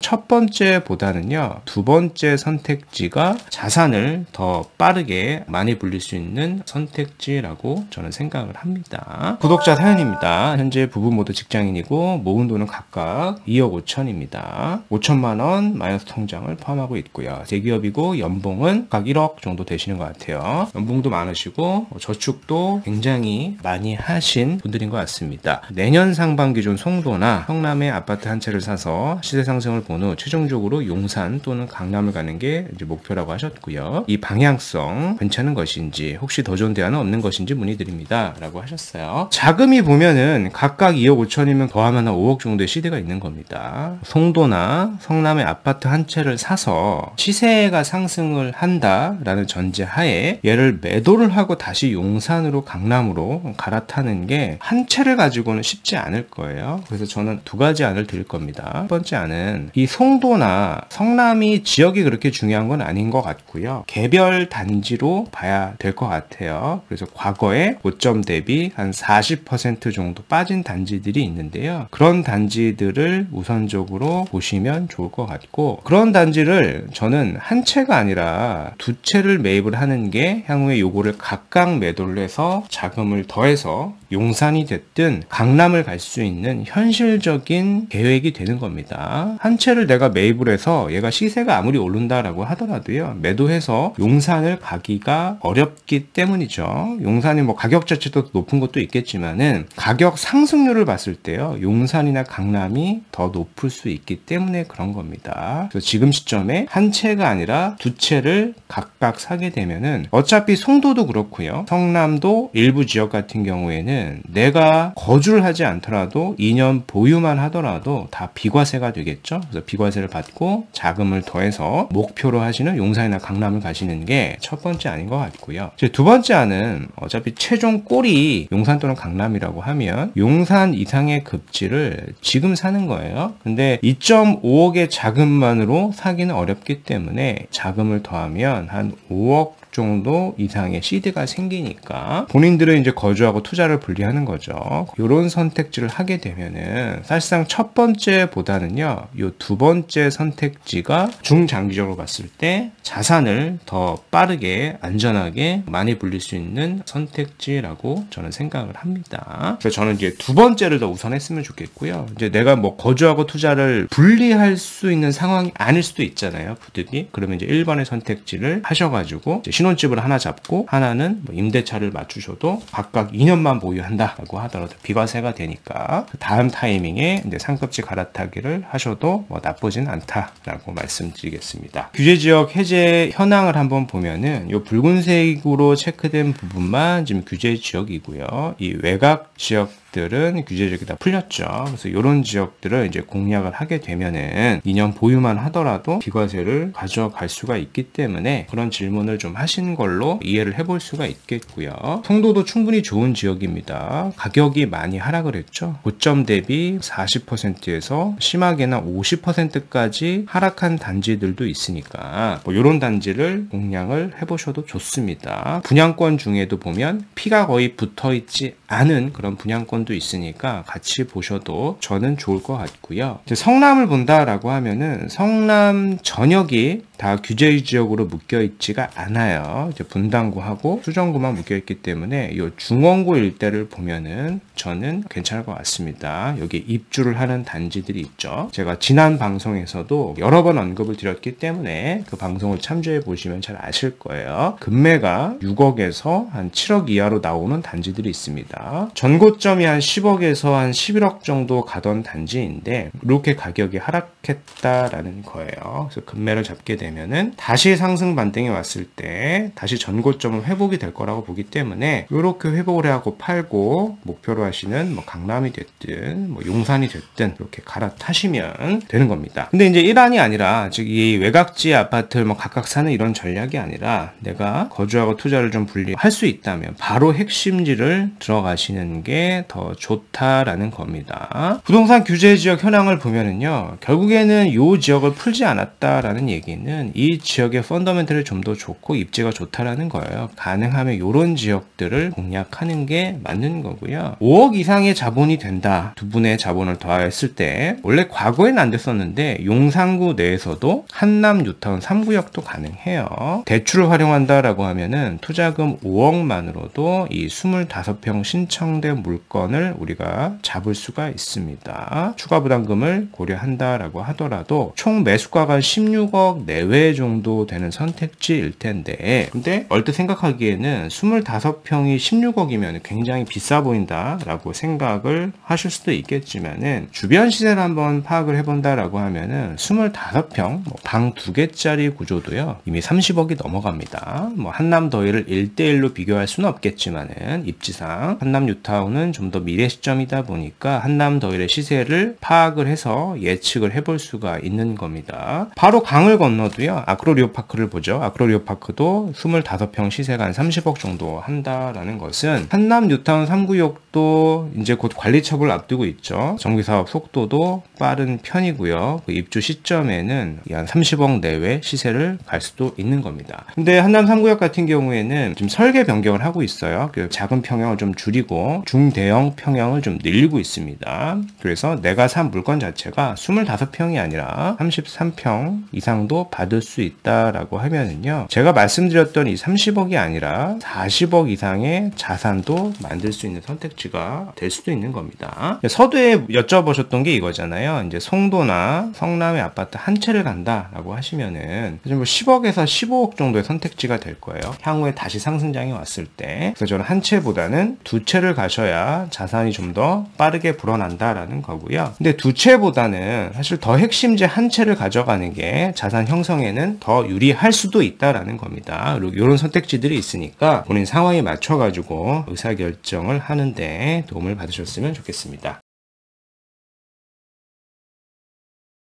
첫 번째보다는요, 두 번째 선택지가 자산을 더 빠르게 많이 불릴 수 있는 선택지라고 저는 생각을 합니다. 구독자 사연입니다. 현재 부부 모두 직장인이고 모은 돈은 각각 2억 5천입니다. 5천만 원 마이너스 통장을 포함하고 있고요. 대기업이고 연봉은 각 1억 정도 되시는 것 같아요. 연봉도 많으시고 저축도 굉장히 많이 하신 분들인 것 같습니다. 내년 상반기 중 송도나 성남에 아파트 한 채를 사서 시세 상승을 본 후 최종적으로 용산 또는 강남을 가는 게 이제 목표라고 하셨고요. 이 방향성 괜찮은 것인지, 혹시 더 좋은 대안은 없는 것인지 문의드립니다 라고 하셨어요. 자금이 보면은 각각 2억 5천이면 더하면 한 5억 정도의 시대가 있는 겁니다. 송도나 성남의 아파트 한 채를 사서 시세가 상승을 한다라는 전제하에 얘를 매도를 하고 다시 용산으로 강남으로 갈아타는 게 한 채를 가지고는 쉽지 않을 거예요. 그래서 저는 두 가지 안을 드릴 겁니다. 첫 번째 안은 이 송도나 성남이 지역이 그렇게 중요한 건 아닌 것 같고요. 개별 단지로 봐야 될 것 같아요. 그래서 과거에 고점 대비 한 40% 정도 빠진 단지들이 있는데요. 그런 단지들을 우선적으로 보시면 좋을 것 같고, 그런 단지를 저는 한 채가 아니라 두 채를 매입을 하는 게 향후에 요거를 각각 매도를 해서 자금을 더해서 용산이 됐든 강남을 갈 수 있는 현실적인 계획이 되는 겁니다. 한 채를 내가 매입을 해서 얘가 시세가 아무리 오른다라고 하더라도요, 매도해서 용산을 가기가 어렵기 때문이죠. 용산이 뭐 가격 자체도 높은 것도 있겠지만은 가격 상승률을 봤을 때요, 용산이나 강남이 더 높을 수 있기 때문에 그런 겁니다. 그래서 지금 시점에 한 채가 아니라 두 채를 각각 사게 되면은 어차피 송도도 그렇고요, 성남도 일부 지역 같은 경우에는 내가 거주를 하지 않더라도 2년 보유만 하더라도 다 비과세가 되겠죠. 그래서 비과세를 받고 자금을 더해서 목표로 하시는 용산이나 강남을 가시는 게 첫 번째 아닌 것 같고요. 이제 두 번째 안은 어차피 최종 골이 용산 또는 강남이라고 하면 용산 이상의 급지를 지금 사는 거예요. 근데 2.5억의 자금만으로 사기는 어렵기 때문에 자금을 더하면 한 5억 정도 이상의 시드가 생기니까 본인들은 이제 거주하고 투자를 분리하는 거죠. 이런 선택지를 하게 되면은 사실상 첫 번째보다는요, 이 두 번째 선택지가 중장기적으로 봤을 때 자산을 더 빠르게 안전하게 많이 불릴 수 있는 선택지라고 저는 생각을 합니다. 그래서 저는 이제 두 번째를 더 우선했으면 좋겠고요. 이제 내가 뭐 거주하고 투자를 분리할 수 있는 상황이 아닐 수도 있잖아요, 부득이. 그러면 이제 1번의 선택지를 하셔가지고 이제 신혼집을 하나 잡고 하나는 뭐 임대차를 맞추셔도 각각 2년만 보유한다라고 하더라도 비과세가 되니까 그 다음 타이밍에 이제 상급지 갈아타기를 하셔도 뭐 나쁘진 않다라고 말씀드리겠습니다. 규제지역 해제 현황을 한번 보면은 이 붉은색으로 체크된 부분만 지금 규제지역이고요. 이 외곽 지역들은 규제지역이 다 풀렸죠. 그래서 이런 지역들을 이제 공략을 하게 되면은 2년 보유만 하더라도 비과세를 가져갈 수가 있기 때문에 그런 질문을 좀 하신 걸로 이해를 해볼 수가 있겠고요. 송도도 충분히 좋은 지역입니다. 가격이 많이 하락을 했죠. 고점 대비 40%에서 심하게나 50%까지 하락한 단지들도 있으니까 뭐 이런 단지를 공략을 해보셔도 좋습니다. 분양권 중에도 보면 피가 거의 붙어있지 않은 그런 분양권도 있으니까 같이 보셔도 저는 좋을 것 같고요. 이제 성남을 본다라고 하면은 성남 전역이 다 규제 지역으로 묶여 있지가 않아요. 이제 분당구하고 수정구만 묶여 있기 때문에 이 중원구 일대를 보면은 저는 괜찮을 것 같습니다. 여기 입주를 하는 단지들이 있죠. 제가 지난 방송에서도 여러 번 언급을 드렸기 때문에 그 방송을 참조해 보시면 잘 아실 거예요. 금매가 6억에서 한 7억 이하로 나오는 단지들이 있습니다. 전고점이 한 10억에서 한 11억 정도 가던 단지인데 이렇게 가격이 하락했다라는 거예요. 그래서 금매를 잡게 되면은 다시 상승 반등이 왔을 때 다시 전고점을 회복이 될 거라고 보기 때문에 이렇게 회복을 하고 팔고 목표로 하시는 뭐 강남이 됐든 뭐 용산이 됐든 이렇게 갈아타시면 되는 겁니다. 근데 이제 일환이 아니라 즉 이 외곽지 아파트를 뭐 각각 사는 이런 전략이 아니라 내가 거주하고 투자를 좀 분리할 수 있다면 바로 핵심지를 들어가시는 게 더 좋다라는 겁니다. 부동산 규제 지역 현황을 보면은요, 결국에는 이 지역을 풀지 않았다라는 얘기는 이 지역의 펀더멘털이 좀 더 좋고 입지가 좋다라는 거예요. 가능하면 이런 지역들을 공략하는 게 맞는 거고요. 5억 이상의 자본이 된다. 두 분의 자본을 더했을 때 원래 과거에는 안 됐었는데 용산구 내에서도 한남 뉴타운 3구역도 가능해요. 대출을 활용한다라고 하면은 투자금 5억만으로도 이 25평 신청된 물건을 우리가 잡을 수가 있습니다. 추가 부담금을 고려한다라고 하더라도 총 매수가가 16억 내외 정도 되는 선택지일 텐데, 근데 얼핏 생각하기에는 25평이 16억이면 굉장히 비싸 보인다라고 생각을 하실 수도 있겠지만은 주변 시세를 한번 파악을 해본다라고 하면은 25평 방 2개짜리 구조도요 이미 30억이 넘어갑니다. 한남 더위를 1대1로 비교할 수는 없겠지만은 입지상 한남 뉴타운은 좀 더 미래 시점이다 보니까 한남 더위의 시세를 파악을 해서 예측을 해볼 수가 있는 겁니다. 바로 강을 건너도요 아크로리오파크를 보죠. 아크로리오파크도 25평 시세가 한 30억 정도 한다라는 것은 한남 뉴타운 3구역도 이제 곧 관리처분을 앞두고 있죠. 정비사업 속도도 빠른 편이고요. 그 입주 시점에는 한 30억 내외 시세를 갈 수도 있는 겁니다. 근데 한남 3구역 같은 경우에는 지금 설계 변경을 하고 있어요. 그 작은 평형을 좀 줄이고 중대형 평형을 좀 늘리고 있습니다. 그래서 내가 산 물건 자체가 25평이 아니라 33평 이상도 받을 수 있다라고 하면은요, 제가 말씀드렸던 이 30억이 아니라 40억 이상의 자산도 만들 수 있는 선택지가 될 수도 있는 겁니다. 서두에 여쭤보셨던 게 이거잖아요. 이제 송도나 성남의 아파트 한 채를 간다라고 하시면은 10억에서 15억 정도의 선택지가 될 거예요. 향후에 다시 상승장이 왔을 때. 그래서 저는 한 채보다는 두 채를 가셔야 자산이 좀 더 빠르게 불어난다라는 거고요. 근데 두 채보다는 사실 더 핵심제 한 채를 가져가는 게 자산 형성에는 더 유리할 수도 있다라는 겁니다. 그리고 이런 선택지들이 있으니까 본인 상황에 맞춰가지고 의사결정을 하는데 도움을 받으셨으면 좋겠습니다.